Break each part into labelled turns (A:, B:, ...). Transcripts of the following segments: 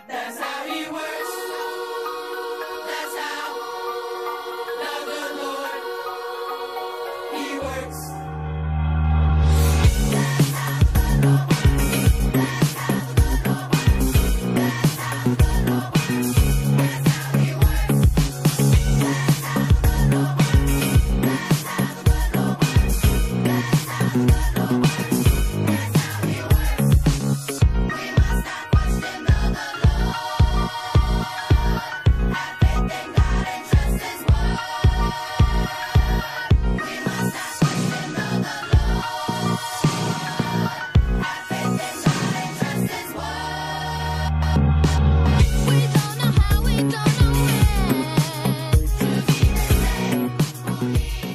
A: That's how he works. That's how the good Lord, he works.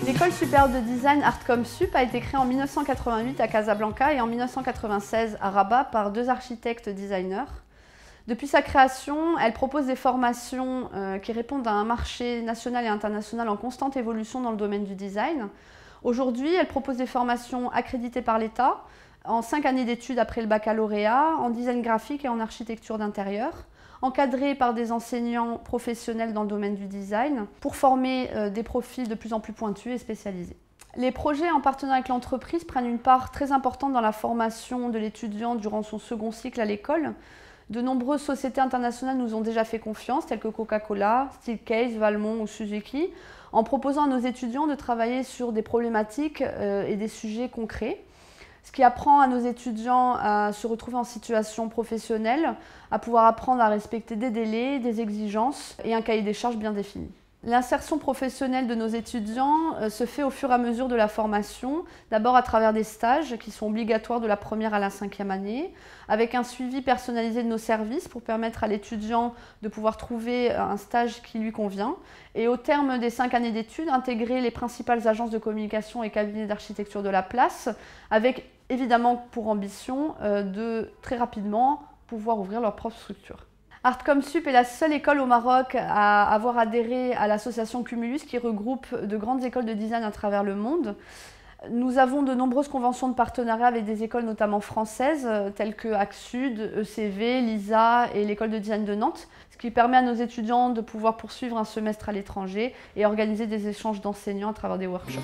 B: L'École supérieure de design Artcom Sup a été créée en 1988 à Casablanca et en 1996 à Rabat par deux architectes designers. Depuis sa création, elle propose des formations qui répondent à un marché national et international en constante évolution dans le domaine du design. Aujourd'hui, elle propose des formations accréditées par l'État en 5 années d'études après le baccalauréat, en design graphique et en architecture d'intérieur, encadrées par des enseignants professionnels dans le domaine du design pour former des profils de plus en plus pointus et spécialisés. Les projets en partenariat avec l'entreprise prennent une part très importante dans la formation de l'étudiant durant son second cycle à l'école. De nombreuses sociétés internationales nous ont déjà fait confiance, telles que Coca-Cola, Steelcase, Valmont ou Suzuki, en proposant à nos étudiants de travailler sur des problématiques et des sujets concrets. Ce qui apprend à nos étudiants à se retrouver en situation professionnelle, à pouvoir apprendre à respecter des délais, des exigences et un cahier des charges bien défini. L'insertion professionnelle de nos étudiants se fait au fur et à mesure de la formation, d'abord à travers des stages qui sont obligatoires de la première à la 5e année, avec un suivi personnalisé de nos services pour permettre à l'étudiant de pouvoir trouver un stage qui lui convient, et au terme des 5 années d'études, intégrer les principales agences de communication et cabinets d'architecture de la place, avec évidemment pour ambition de très rapidement pouvoir ouvrir leur propre structure. Artcom Sup est la seule école au Maroc à avoir adhéré à l'association Cumulus qui regroupe de grandes écoles de design à travers le monde. Nous avons de nombreuses conventions de partenariat avec des écoles notamment françaises telles que Axud, ECV, l'ISA et l'école de design de Nantes, ce qui permet à nos étudiants de pouvoir poursuivre un semestre à l'étranger et organiser des échanges d'enseignants à travers des workshops.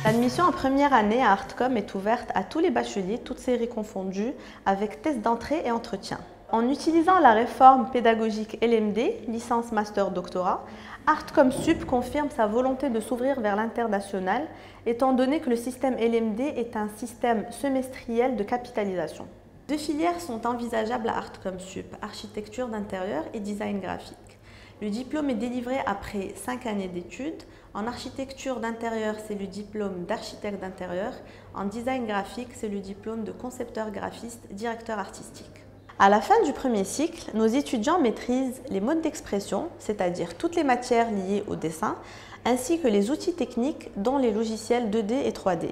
C: L'admission en première année à Artcom est ouverte à tous les bacheliers, toutes séries confondues, avec test d'entrée et entretien. En utilisant la réforme pédagogique LMD, licence, master, doctorat, Artcom Sup confirme sa volonté de s'ouvrir vers l'international, étant donné que le système LMD est un système semestriel de capitalisation. Deux filières sont envisageables à Artcom Sup, architecture d'intérieur et design graphique. Le diplôme est délivré après 5 années d'études. En architecture d'intérieur, c'est le diplôme d'architecte d'intérieur. En design graphique, c'est le diplôme de concepteur graphiste, directeur artistique. À la fin du premier cycle, nos étudiants maîtrisent les modes d'expression, c'est-à-dire toutes les matières liées au dessin, ainsi que les outils techniques, dont les logiciels 2D et 3D.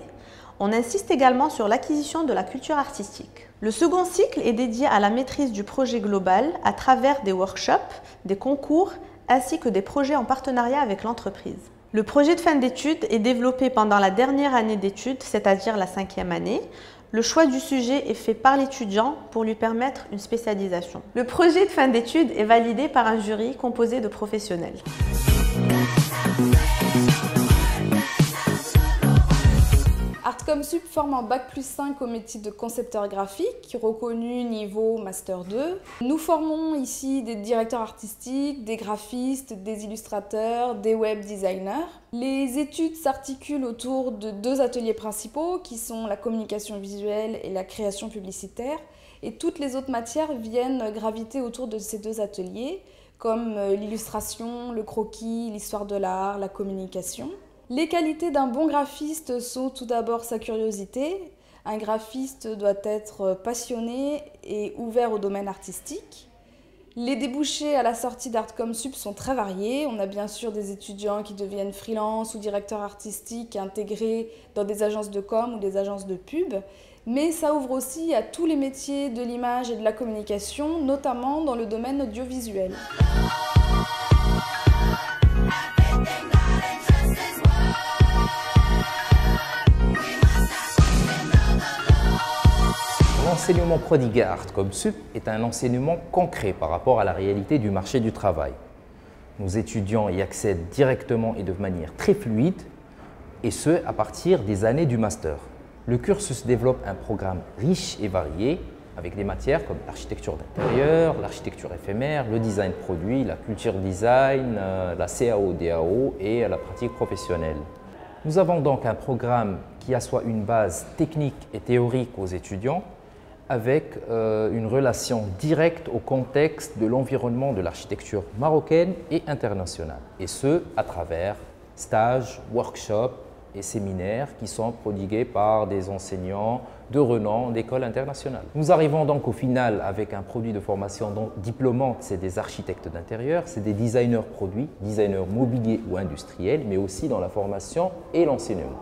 C: On insiste également sur l'acquisition de la culture artistique. Le second cycle est dédié à la maîtrise du projet global à travers des workshops, des concours ainsi que des projets en partenariat avec l'entreprise. Le projet de fin d'études est développé pendant la dernière année d'études, c'est-à-dire la 5e année. Le choix du sujet est fait par l'étudiant pour lui permettre une spécialisation. Le projet de fin d'études est validé par un jury composé de professionnels.
D: Artcom Sup forme un bac+5 au métier de concepteur graphique, reconnu niveau Master 2. Nous formons ici des directeurs artistiques, des graphistes, des illustrateurs, des web designers. Les études s'articulent autour de 2 ateliers principaux qui sont la communication visuelle et la création publicitaire. Et toutes les autres matières viennent graviter autour de ces 2 ateliers, comme l'illustration, le croquis, l'histoire de l'art, la communication. Les qualités d'un bon graphiste sont tout d'abord sa curiosité. Un graphiste doit être passionné et ouvert au domaine artistique. Les débouchés à la sortie d'Artcom Sup sont très variés. On a bien sûr des étudiants qui deviennent freelance ou directeurs artistiques intégrés dans des agences de com ou des agences de pub. Mais ça ouvre aussi à tous les métiers de l'image et de la communication, notamment dans le domaine audiovisuel.
E: L'enseignement prodigué à Artcom Sup est un enseignement concret par rapport à la réalité du marché du travail. Nos étudiants y accèdent directement et de manière très fluide, et ce, à partir des années du master. Le cursus développe un programme riche et varié, avec des matières comme l'architecture d'intérieur, l'architecture éphémère, le design produit, la culture design, la CAO-DAO et la pratique professionnelle. Nous avons donc un programme qui assoit une base technique et théorique aux étudiants, avec une relation directe au contexte de l'environnement de l'architecture marocaine et internationale. Et ce, à travers stages, workshops et séminaires qui sont prodigués par des enseignants de renom d'écoles internationales. Nous arrivons donc au final avec un produit de formation diplômante, c'est des architectes d'intérieur, c'est des designers produits, designers mobiliers ou industriels, mais aussi dans la formation et l'enseignement.